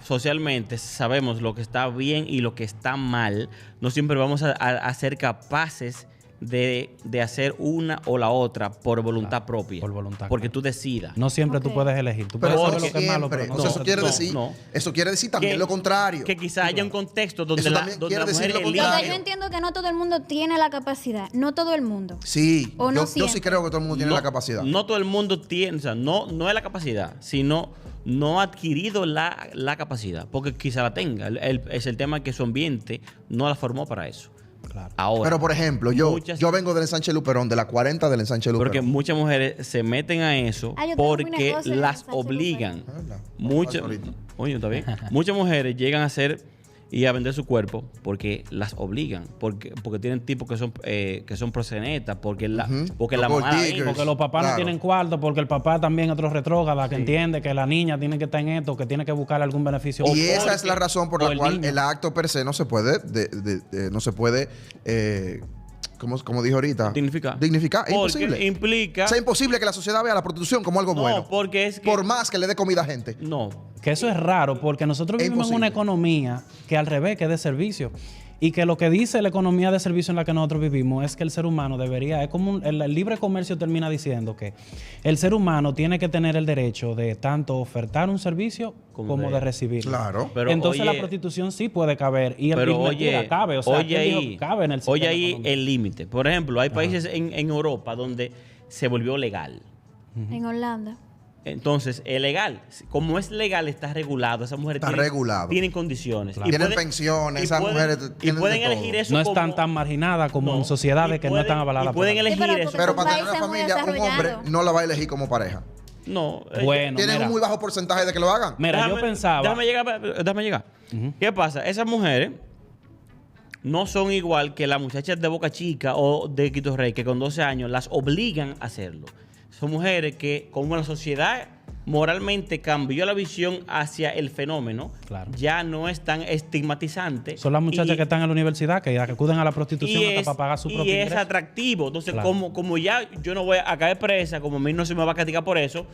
socialmente sabemos lo que está bien y lo que está mal, no siempre vamos a ser capaces de hacer una o la otra por voluntad propia. por voluntad, Porque claro. tú decidas. No siempre Ok. tú puedes elegir. Tú Pero puedes eso saber lo que es malo, pero siempre. no O sea, eso quiere no, decir, no. eso quiere decir también Que- lo contrario. Que quizá haya un contexto donde Eso la, también donde quiere la mujer decir lo elige. Lo que contrario. yo entiendo que no todo el mundo tiene la capacidad. No todo el mundo. Sí, O no yo sí siempre. creo que todo el mundo tiene No- la capacidad. No todo el mundo tiene, o sea, no es la capacidad, sino no ha adquirido la capacidad, porque quizá la tenga. Es el tema que su ambiente no la formó para eso. Claro. Ahora, Pero, por ejemplo, yo muchas- vengo del ensanche Luperón, de la 40 del ensanche porque Luperón. muchas mujeres se meten a eso Ah, yo tengo mi porque negocio en las Sánchez obligan. Habla. Muchas, Ahorita. oye, está bien. Muchas mujeres llegan a hacer y a vender su cuerpo porque las obligan, porque tienen tipos que son proxenetas, porque la Ujú. porque la Los mamá gold diggers. Porque los papás Claro. no tienen cuarto, porque el papá también es otro retrógrada que entiende que la niña tiene que estar en esto, que tiene que buscar algún beneficio. Y esa es la razón por o la el cual niño. el acto per se no se puede, no se puede, como dije ahorita, dignificar. dignificar. Es Porque imposible. implica O sea, es imposible que la sociedad vea la prostitución como algo no, bueno. porque es que Por más que le dé comida a gente. no. Que eso es raro, porque nosotros Es vivimos en una imposible. economía que al revés, que es de servicio. Y que lo que dice la economía de servicio en la que nosotros vivimos es que el ser humano debería, es como el libre comercio termina diciendo que el ser humano tiene que tener el derecho de tanto ofertar un servicio como de recibirlo. Claro. Pero, Entonces oye, la prostitución sí puede caber. Y el pero y mentira, oye, cabe. O sea, oye ¿quién dijo ahí, que cabe en el oye sistema ahí económico? el límite. Por ejemplo, hay países en Europa donde se volvió legal. En Holanda. Entonces, es legal. Como es legal, está regulado. Esas mujeres Está regulado. tienen condiciones. Claro. Tienen pensiones, esas mujeres y tienen de pueden todo. elegir eso No como- están tan marginadas como No. en sociedades Y que no están pueden- avaladas y pueden por la ley. elegir Sí, eso. pero Pero Son para tener una países muy familia, un hombre desarrollados. no la va a elegir como pareja. No. Bueno, Tienen mira, un muy bajo porcentaje de que lo hagan. mira, yo pensaba... Déjame llegar. ¿Qué pasa? Esas mujeres no son igual que las muchachas de Boca Chica o de Quito Rey, que con 12 años las obligan a hacerlo. Son mujeres que, como la sociedad moralmente cambió la visión hacia el fenómeno, Claro. ya no es tan estigmatizante. Son las muchachas y- que están en la universidad, que acuden a la prostitución hasta para pagar su propio y es ingreso. atractivo. Entonces, Claro. como ya yo no voy a caer presa, como a mí no se me va a castigar por eso,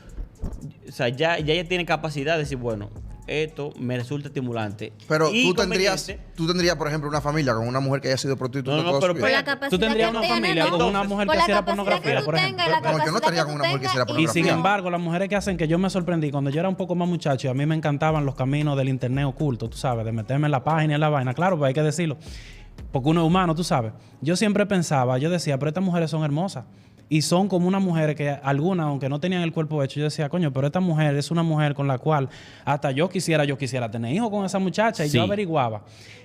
o sea, ya ella tiene capacidad de decir, bueno, esto me resulta estimulante. Pero Y tú tendrías, conveniente. por ejemplo, una familia con una mujer que haya sido prostituta No, no, toda pero su Por vida. la capacidad Tú tendrías que una tienes, familia ¿no? con una mujer Por que la hiciera capacidad pornografía, que tú por ejemplo. tengas, la No, yo no capacidad estaría que con tú una mujer que tengas hiciera Y sin pornografía. embargo, las mujeres que hacen, que yo me sorprendí, cuando yo era un poco más muchacho y a mí me encantaban los caminos del internet oculto, tú sabes, de meterme en la página y en la vaina. Claro, pues hay que decirlo. Porque uno es humano, tú sabes. Yo siempre pensaba, yo decía, pero estas mujeres son hermosas. Y son como unas mujeres que algunas, aunque no tenían el cuerpo hecho, yo decía, coño, pero esta mujer es una mujer con la cual hasta yo quisiera tener hijos con esa muchacha. Y Sí. yo averiguaba.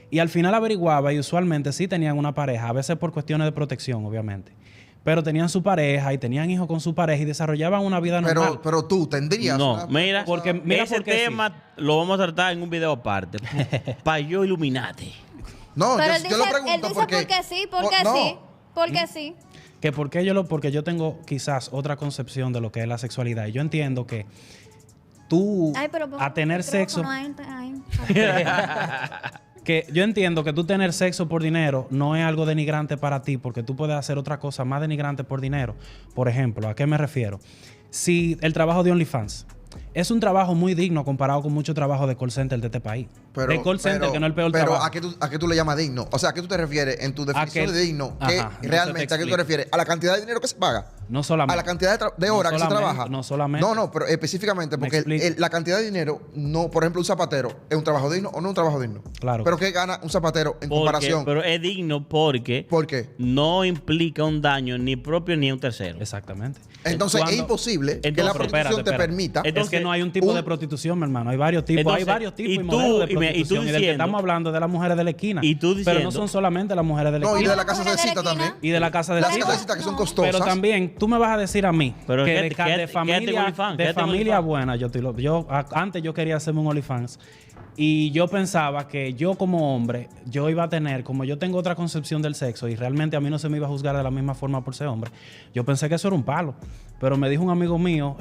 Y al final averiguaba y usualmente sí tenían una pareja, a veces por cuestiones de protección, obviamente. Pero tenían su pareja y tenían hijos con su pareja y desarrollaban una vida normal. Pero tú tendrías. No, una- mira, Mira ese por qué tema lo vamos a tratar en un video aparte. Para yo iluminarte. No, Pero yo lo él pregunto dice porque. porque sí, porque no. sí, porque sí. Que porque yo tengo quizás otra concepción de lo que es la sexualidad. Y yo entiendo que tú Ay, pero pon a el tener sexo, micrófono ahí. que yo entiendo que tú tener sexo por dinero no es algo denigrante para ti, porque tú puedes hacer otra cosa más denigrante por dinero. Por ejemplo, ¿a qué me refiero? Si el trabajo de OnlyFans es un trabajo muy digno comparado con mucho trabajo de call center de este país. de call center, que no es el peor pero trabajo. ¿a qué tú le llamas digno? O sea, ¿a qué tú te refieres en tu definición que- de digno? Ajá, Que entonces realmente, te ¿a qué tú te explico. refieres? ¿A la cantidad de dinero que se paga? No solamente. ¿A la cantidad de No horas que se solamente, trabaja? no solamente. No, pero específicamente, Me porque explico. la cantidad de dinero, no, por ejemplo, un zapatero, ¿es un trabajo digno o no es un trabajo digno? Claro. Pero ¿qué gana un zapatero en comparación? Pero es digno porque ¿Por qué? no implica un daño ni propio ni a un tercero. Exactamente. Entonces Cuando- es imposible que Entonces, la pero prostitución te permita. Entonces, es que no hay un tipo un- de prostitución, mi hermano. Hay varios tipos. Entonces, hay varios tipos y y, tú- modelos de y me- y tú prostitución. Y, del que diciendo- estamos hablando de las mujeres de la esquina. Y tú pero no diciendo- son solamente las mujeres de la No, y esquina. de la casa de Mujeres de cita la esquina. también. Y de la casa de Las cita. casas de cita que son costosas. Pero también, tú me vas a decir a mí Pero que quédate- de quédate con familia, OnlyFans, de quédate con familia OnlyFans. buena, antes yo quería hacerme un OnlyFans. Y yo pensaba que yo como hombre, yo iba a tener, como yo tengo otra concepción del sexo y realmente a mí no se me iba a juzgar de la misma forma por ser hombre, yo pensé que eso era un palo. Pero me dijo un amigo mío,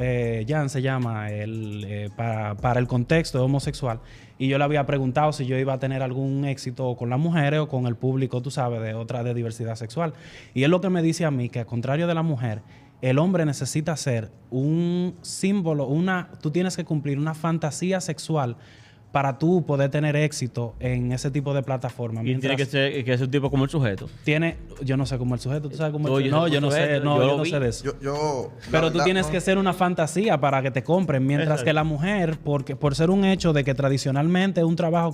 Jan se llama, él, para el contexto homosexual, y yo le había preguntado si yo iba a tener algún éxito con las mujeres o con el público, tú sabes, de diversidad sexual. Y él lo que me dice a mí, que al contrario de la mujer, el hombre necesita ser un símbolo, tú tienes que cumplir una fantasía sexual para tú poder tener éxito en ese tipo de plataforma. Y tiene que ser un tipo como el sujeto. Yo no sé cómo el sujeto, ¿tú sabes cómo No, el sujeto? No, yo no sé, no, yo no vi. sé de eso. La Pero tú verdad, tienes no. que ser una fantasía para que te compren, mientras Exacto. que la mujer, por ser un hecho de que tradicionalmente es un trabajo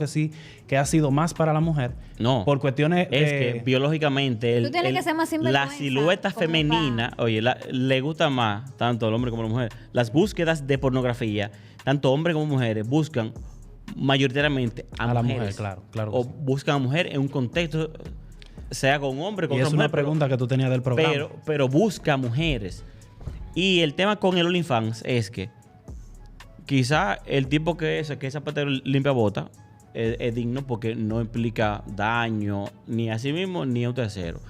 que ha sido más para la mujer, No. por cuestiones Es que biológicamente Tú tienes que ser más sinvergüenza, la silueta como femenina, oye, le gusta más tanto al hombre como a la mujer. Las búsquedas de pornografía, tanto hombres como mujeres, buscan mayoritariamente a la mujeres. mujer, claro que O sí. buscan a mujer en un contexto, sea con un hombre, con y otra es una mujer, pero- pregunta que tú tenías del programa. pero busca mujeres. Y el tema con el OnlyFans es que quizá el tipo que es zapatero limpia bota es digno porque no implica daño ni a sí mismo ni a un tercero.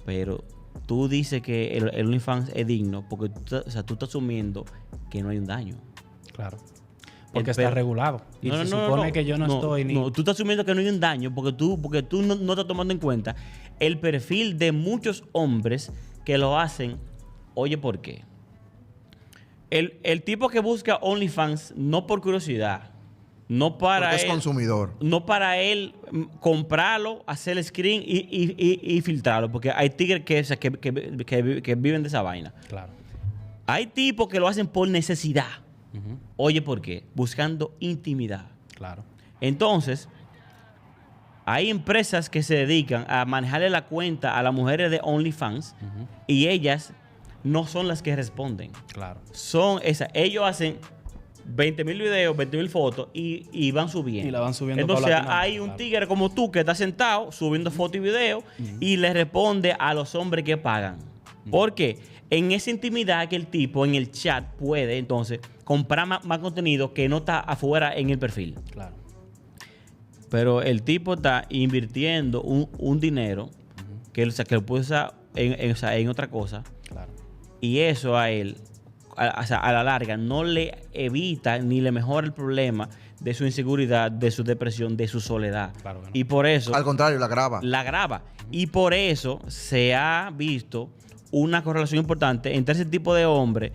Pero tú dices que el OnlyFans es digno porque tú estás asumiendo que no hay un daño. Claro. Porque El está perro- regulado. Y se supone que yo no estoy ni... No, tú estás asumiendo que no hay un daño porque tú no estás tomando en cuenta el perfil de muchos hombres que lo hacen. Oye, ¿por qué? El tipo que busca OnlyFans no por curiosidad, no para Porque es él, consumidor. no para él comprarlo, hacer el screen y filtrarlo, porque hay tigres que viven de esa vaina. Claro. Hay tipos que lo hacen por necesidad. Oye, ¿por qué? Buscando intimidad. Claro. Entonces, hay empresas que se dedican a manejarle la cuenta a las mujeres de OnlyFans y ellas no son las que responden. Claro. Son esas. Ellos hacen 20,000 videos, 20,000 fotos y van subiendo. Y la van subiendo Entonces, paulatinamente, hay un claro. tigre como tú que está sentado subiendo fotos y videos y le responde a los hombres que pagan. ¿Por qué? En esa intimidad que el tipo en el chat puede entonces comprar más contenido que no está afuera en el perfil. Claro. Pero el tipo está invirtiendo un dinero que lo puede usar en otra cosa. Claro. Y eso a él, a la larga, no le evita ni le mejora el problema de su inseguridad, de su depresión, de su soledad. Claro que no. Y por eso Al contrario, la graba. la graba. Y por eso se ha visto una correlación importante entre ese tipo de hombre,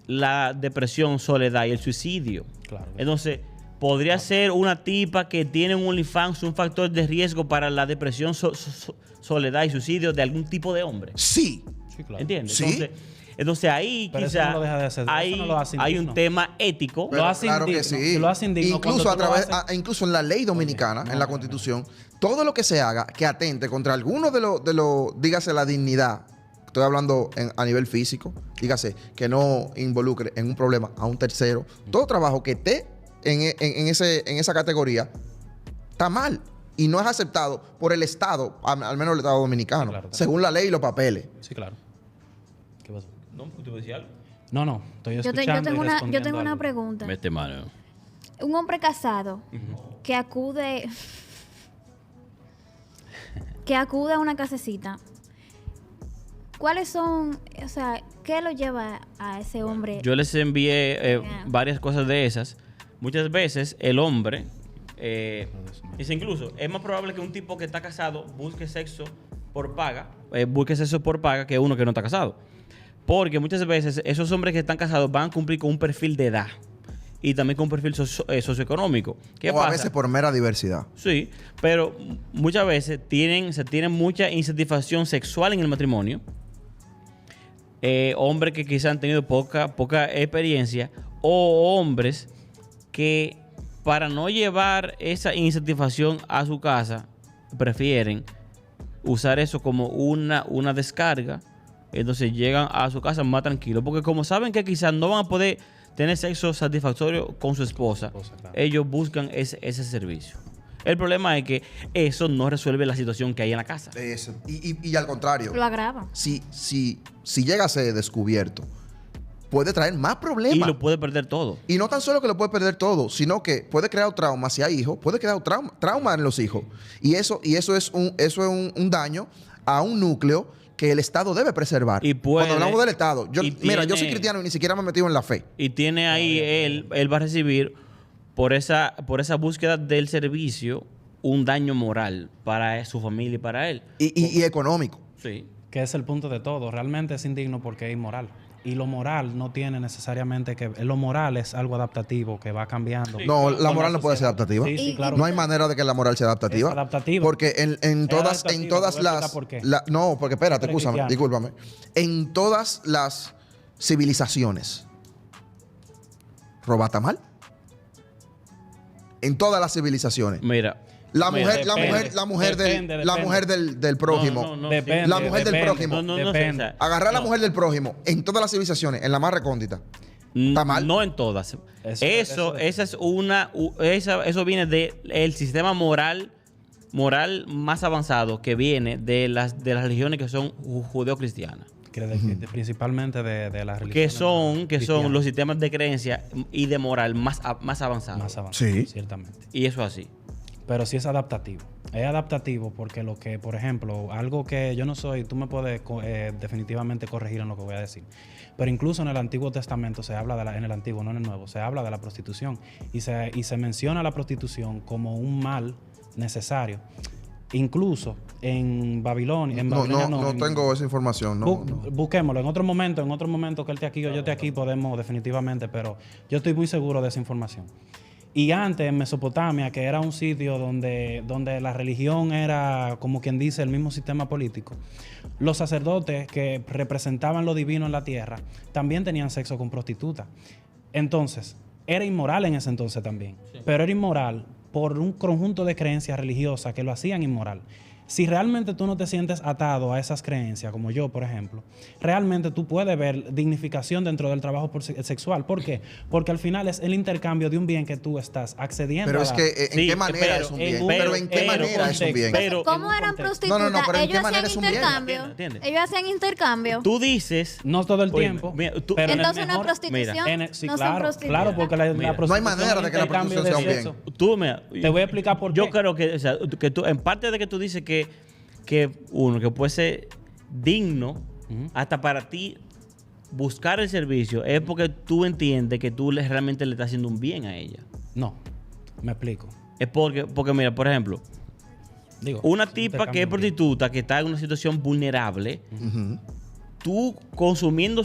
la depresión, soledad y el suicidio. Claro. Entonces, podría ser una tipa que tiene un OnlyFans un factor de riesgo para la depresión, soledad y suicidio de algún tipo de hombre. Sí. Sí, claro. ¿Entiendes? Sí. Entonces ahí Pero eso quizá no lo deja de hacer. Eso hay, no lo hace hay un indigno. tema ético. Pero Lo hace claro que indigno, sí. lo hace indigno Incluso cuando a tú lo través, haces. incluso en la ley dominicana, en la Constitución, todo lo que se haga que atente contra alguno de los, dígase la dignidad, estoy hablando a nivel físico, dígase que no involucre en un problema a un tercero, todo trabajo que esté en esa categoría está mal y no es aceptado por el Estado, al menos el Estado dominicano, Claro, claro. según la ley y los papeles. Sí, claro. ¿Qué pasó? No, ¿te voy a decir algo? No, estoy Yo, te- escuchando yo tengo y una, yo respondiendo tengo una algo. pregunta. Mete mano. Un hombre casado que acude a una casecita, ¿cuáles son, o sea, qué lo lleva a ese hombre? Yo les envié Yeah. varias cosas de esas. Muchas veces el hombre, dice incluso, es más probable que un tipo que está casado busque sexo por paga que uno que no está casado. Porque muchas veces esos hombres que están casados van a cumplir con un perfil de edad y también con un perfil socioeconómico. ¿Qué O pasa? a veces por mera diversidad. Sí, pero muchas veces se tienen mucha insatisfacción sexual en el matrimonio. Hombres que quizás han tenido poca experiencia o hombres que para no llevar esa insatisfacción a su casa prefieren usar eso como una descarga. Entonces llegan a su casa más tranquilos porque como saben que quizás no van a poder tener sexo satisfactorio con su esposa, Claro. ellos buscan ese servicio. El problema es que eso no resuelve la situación que hay en la casa. Y al contrario, Lo agrava. si llega a ser descubierto puede traer más Y problemas. lo puede perder todo. Y no tan solo que lo puede perder todo, sino que puede crear trauma si hay hijos, puede crear trauma en los hijos. Y eso es un daño a un núcleo que el Estado debe preservar. Y puede- Cuando hablamos del Estado, yo y soy tiene- cristiano y ni siquiera me he metido en la fe. Y tiene ahí, él va a recibir por esa búsqueda del servicio un daño moral para su familia y para él. Y económico. Sí. Que es el punto de todo. Realmente es indigno porque es inmoral. Y lo moral no tiene necesariamente que... Lo moral es algo adaptativo que va cambiando. No, la con moral no puede ser sociedad. adaptativa. Sí, sí, Y- claro. No hay manera de que la moral sea adaptativa. Es adaptativa. Porque en Es todas adaptativa, te voy a las... explicar por qué. No, porque espérate, Tú eres escúchame, cristiano. discúlpame. En todas las civilizaciones, ¿robar está mal? En todas las civilizaciones. Mira. La mira, mujer, la depende, mujer, la mujer depende, del, la depende. mujer del prójimo. Depende, La mujer del depende. prójimo. No, Depende. César. Agarrar a la No. mujer del prójimo en todas las civilizaciones, en la más recóndita. ¿Está mal? No en todas. Eso- Esa es eso viene del sistema moral más avanzado que viene de las religiones que son judeocristianas. Principalmente de las Que religiones son cristianas. los sistemas de creencia y de moral más avanzados. Más avanzadas, Sí. ciertamente. Y eso es así. Pero sí es adaptativo. Es adaptativo porque lo que, por ejemplo, algo que yo no soy, tú me puedes definitivamente corregir en lo que voy a decir. Pero incluso en el Antiguo Testamento se habla en el Antiguo, no en el Nuevo, se habla de la prostitución. Y se menciona la prostitución como un mal necesario. Incluso en Babilonia. En Babilonia No tengo esa información. No, no. Busquémoslo en otro momento que él esté aquí o yo esté aquí, podemos definitivamente, pero yo estoy muy seguro de esa información. Y antes en Mesopotamia, que era un sitio donde la religión era, como quien dice, el mismo sistema político, los sacerdotes que representaban lo divino en la tierra también tenían sexo con prostitutas. Entonces, era inmoral en ese entonces también, pero era inmoral por un conjunto de creencias religiosas que lo hacían inmoral. Si realmente tú no te sientes atado a esas creencias, como yo, por ejemplo, realmente tú puedes ver dignificación dentro del trabajo sexual. ¿Por qué? Porque al final es el intercambio de un bien que tú estás accediendo Pero a es dar. que, ¿en Sí, qué manera pero es un en bien? un- Pero ¿en qué pero manera es un contexto. bien? Pero ¿Cómo en un eran contexto. prostitutas? No, pero ¿en qué Ellos manera hacían es un bien? intercambio. ¿Entiendes? Ellos hacían intercambio. Tú dices. No todo el Oye, tiempo. mira, tú- pero en el Entonces no es mejor- prostitución. Sí, no son claro, prostitutas. claro, porque la Mira. prostitución No hay manera de que la intercambio prostitución sea un de bien. sexo. Tú, mira, Te voy a explicar por Yo qué. creo que, o sea, que tú, en parte de que tú dices que uno, que puede ser digno, hasta para ti buscar el servicio, es porque tú entiendes que tú realmente le estás haciendo un bien a ella. No, me explico. Es porque mira, por ejemplo, Digo, una es un tipa que es intercambio bien. prostituta, que está en una situación vulnerable, Ujú. tú consumiendo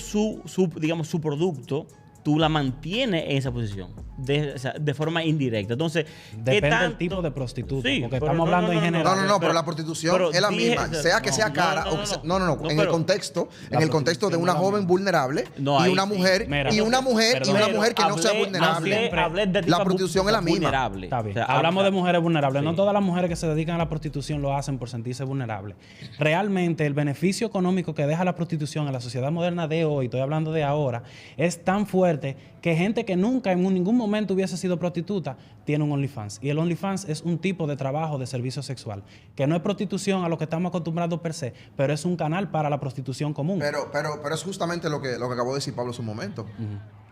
digamos, su producto, tú la mantienes en esa posición, o sea, de forma indirecta. Entonces, ¿qué Depende del tanto? tipo de prostituta, Sí, porque pero estamos hablando en general. No, pero la prostitución Pero es la dije- misma, sea que no, sea no, cara no, o no, que sea, no. en el pero- contexto, La en el contexto de prostitución una es la joven misma. vulnerable No, y ahí una sí. mujer Mira, y una mujer que no sea vulnerable. Hablé de La prostitución es la misma. vulnerable. Está bien. O sea, Hablamos de mujeres vulnerables. Sí. No todas las mujeres que se dedican a la prostitución lo hacen por sentirse vulnerables. Realmente el beneficio económico que deja la prostitución a la sociedad moderna de hoy, estoy hablando de ahora, es tan fuerte que gente que nunca en ningún momento hubiese sido prostituta tiene un OnlyFans. Y el OnlyFans es un tipo de trabajo de servicio sexual, que no es prostitución a lo que estamos acostumbrados per se, pero es un canal para la prostitución común. Pero es justamente lo que acabó de decir Pablo hace un momento.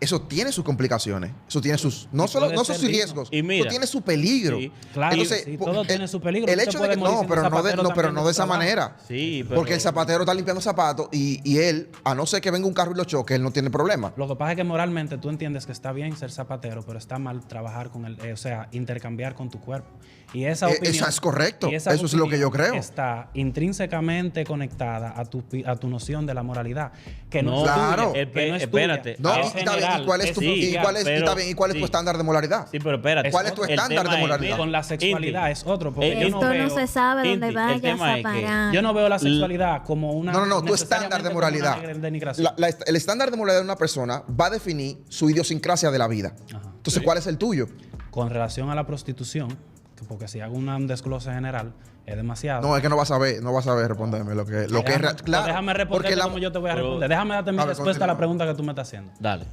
Eso tiene sus complicaciones, eso tiene sus no puede sus ser digno. riesgos, Y mira, eso tiene su peligro. sí. Claro, sí, todo tiene su peligro. El Tú te hecho de puedes que morir no, siendo pero zapatero pero también no de de esa trabajo. manera. Sí, pero- Porque el zapatero está limpiando zapatos y él, a no ser que venga un carro y lo choque, él no tiene problema. Lo que pasa es que moralmente tú entiendes que está bien ser zapatero, pero está mal trabajar con o sea, intercambiar con tu cuerpo. Y esa opinión, Eso es correcto. y esa Eso es lo que yo opinión creo. Está intrínsecamente conectada a tu noción de la moralidad, que no, No, es claro. tuya, que no es Espérate. tuya, No, es y está bien, general, ¿y cuál es tu, sí, y cuál es, y pero- está bien, ¿y cuál es tu sí. estándar de moralidad? Sí, pero espérate. ¿Cuál es tu El estándar tema de moralidad? Con la sexualidad es otro, porque yo Esto no se sabe dónde Inti, el vayas tema a es que parar. yo no veo la sexualidad como una No, tu estándar de necesariamente como una moralidad. denigración. El estándar de moralidad de una persona va a definir su idiosincrasia de la vida. Ajá. Entonces, ¿cuál es el tuyo? Con relación a la prostitución, porque si hago un desglose general, es demasiado. No, es que no vas a ver responderme lo que es real. Claro. Déjame porque responder la- como yo te voy a pero- responder. Déjame darte mi A ver, respuesta a la continúa. pregunta que tú me estás haciendo. Dale.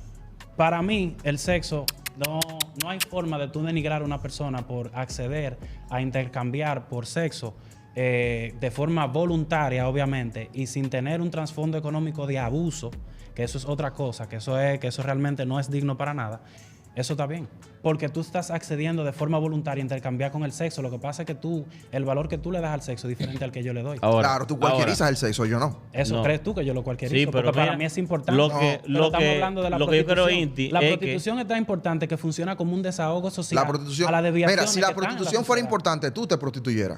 Para mí, el sexo, no hay forma de tú denigrar a una persona por acceder a intercambiar por sexo de forma voluntaria, obviamente, y sin tener un trasfondo económico de abuso, que eso es otra cosa, que eso realmente no es digno para nada, eso está bien. Porque tú estás accediendo de forma voluntaria a intercambiar con el sexo. Lo que pasa es que el valor que tú le das al sexo es diferente al que yo le doy. Ahora, Claro, tú cualquierizas el sexo, yo no. Eso No. crees tú que yo lo cualquierizo. Sí, pero porque para mira, mí es importante. lo que- Pero lo estamos que- hablando de la lo que yo prostitución. creo, Inti, la es que- prostitución es tan importante que funciona como un desahogo social La prostitución. a la desviación. Mira, si la prostitución fuera importante, tú te prostituyeras.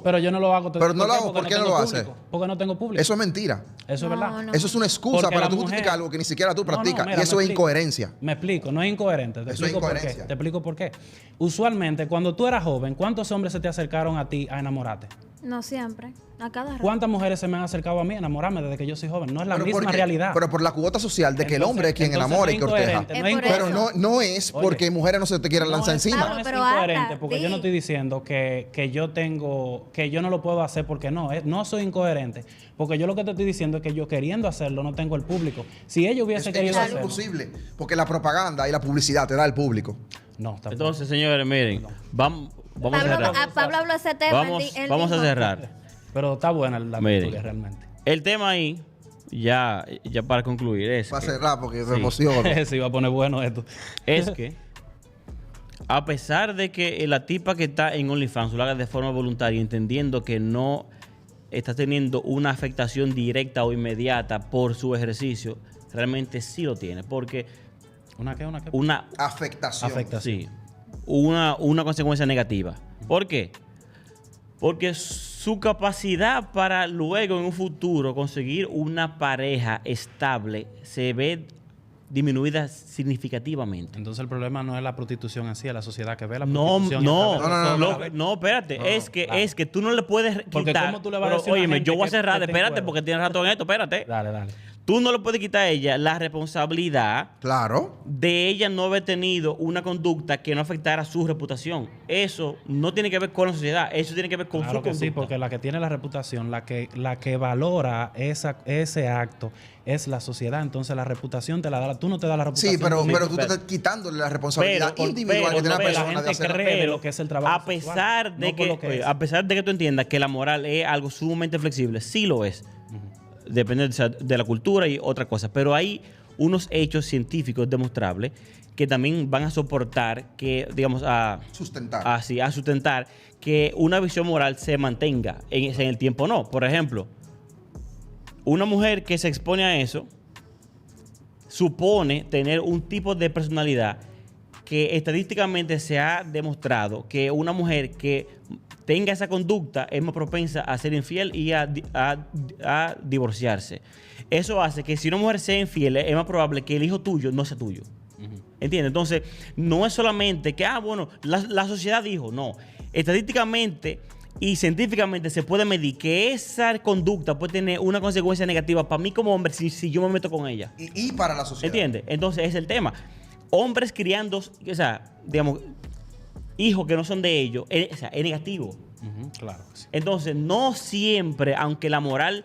Pero yo no lo hago. Pero no lo hago, porque ¿por qué no tengo lo haces? público. Porque no tengo público. Eso es mentira. Eso es No, verdad. no. Eso es una excusa Porque para la tú mujer- justificar algo que ni siquiera tú No, no, practicas. mira, y eso me es explico. incoherencia. Me explico, no es incoherente. Te Eso es explico por qué. incoherencia. Te explico por qué. Usualmente, cuando tú eras joven, ¿cuántos hombres se te acercaron a ti a enamorarte? No siempre. A cada rato. ¿Cuántas mujeres se me han acercado a mí a enamorarme desde que yo soy joven? No es la Pero misma ¿por qué? realidad. Pero por la cuota social de que el Entonces- hombre es quien entonces enamora no y que es corteja. incoherente, no es Es por Pero incoherente. no es Oye, porque mujeres no se te quieran lanzar encima. No es pero incoherente, habla, porque yo di. no estoy diciendo que yo no lo puedo hacer porque no. No soy incoherente. Porque yo lo que te estoy diciendo es que yo queriendo hacerlo no tengo el público. Si ella hubiese querido Eso es hacerlo. imposible. Porque la propaganda y la publicidad te da el público. No, tampoco. Entonces, señores, miren, vamos a Pablo, cerrar. Pablo habló de ese tema. él Vamos a dijo- cerrar. Pero está buena la Miren. tertulia realmente. El tema ahí, ya para concluir, es Va a que, cerrar porque se Sí. emociona. Se iba a poner bueno esto. es que, a pesar de que la tipa que está en OnlyFans lo haga de forma voluntaria, entendiendo que no está teniendo una afectación directa o inmediata por su ejercicio, realmente sí lo tiene. Porque ¿Una qué? una Afectación. Afectación. Sí. Una consecuencia negativa. ¿Por qué? Porque su capacidad para luego en un futuro conseguir una pareja estable se ve disminuida significativamente. Entonces el problema no es la prostitución en sí, es la sociedad que ve la No, prostitución. no, y a través de no, los ojos lo- la ve. no, espérate, No, es que tú no le puedes Porque quitar. ¿cómo tú le vas a Pero, decir a una óyeme, gente yo voy a que cerrar, te espérate, encuera? porque tienes razón en esto, espérate. Dale, dale. Tú no le puedes quitar a ella la responsabilidad Claro. de ella no haber tenido una conducta que no afectara su reputación. Eso no tiene que ver con la sociedad, eso tiene que ver con Claro su que conducta. sí, porque la que tiene la reputación, la que valora ese acto es la sociedad. Entonces la reputación te la da, tú no te das la reputación. Sí, pero tú mismo. tú te estás quitándole la responsabilidad Pero, individual que tiene la la persona de gente hacer. cree de Pero, lo que es el trabajo a pesar sexual, de no por que, lo que es. a pesar de que tú entiendas que la moral es algo sumamente flexible, sí lo es. Depende o sea, de la cultura y otra cosa. Pero hay unos hechos científicos demostrables que también van a soportar que, digamos, Sustentar. a sustentar que una visión moral se mantenga en el tiempo. No. Por ejemplo, una mujer que se expone a eso supone tener un tipo de personalidad que estadísticamente se ha demostrado que una mujer que tenga esa conducta es más propensa a ser infiel y a divorciarse. Eso hace que si una mujer sea infiel, es más probable que el hijo tuyo no sea tuyo. ¿Entiendes? Entonces, no es solamente que, bueno, la sociedad dijo, no. Estadísticamente y científicamente se puede medir que esa conducta puede tener una consecuencia negativa para mí como hombre si yo me meto con ella. Y para la sociedad. ¿Entiendes? Entonces, es el tema. Hombres criando, o sea, digamos, hijos que no son de ellos, o sea, es negativo. Ujú, claro que sí. Entonces, no siempre, aunque la moral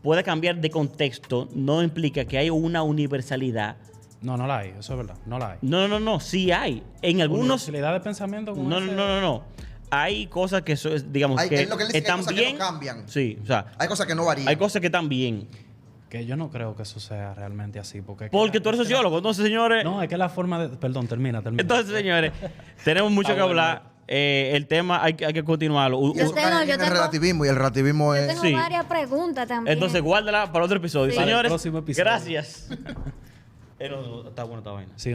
pueda cambiar de contexto, no implica que hay una universalidad. No la hay, eso es verdad, no la hay. No, sí hay. En algunos... Universalidad de pensamiento con ese- No. Hay cosas que, digamos, Hay- que es lo que él dice, que hay están cosas que bien. no cambian. Sí, o sea, Hay cosas que no varían. hay cosas que están bien. Que yo no creo que eso sea realmente así. Porque Tú eres sociólogo, entonces, señores... No, es que la forma de... Perdón, termina. Entonces, señores, tenemos mucho Ah, que bueno. hablar. El tema hay que continuarlo. Y eso Yo tengo- cae en yo el tengo- relativismo. Y el relativismo Yo es. tengo Sí. varias preguntas también. Entonces, guárdala para otro episodio. Sí. Señores, Para el próximo episodio. gracias. Está bueno esta vaina. Sí.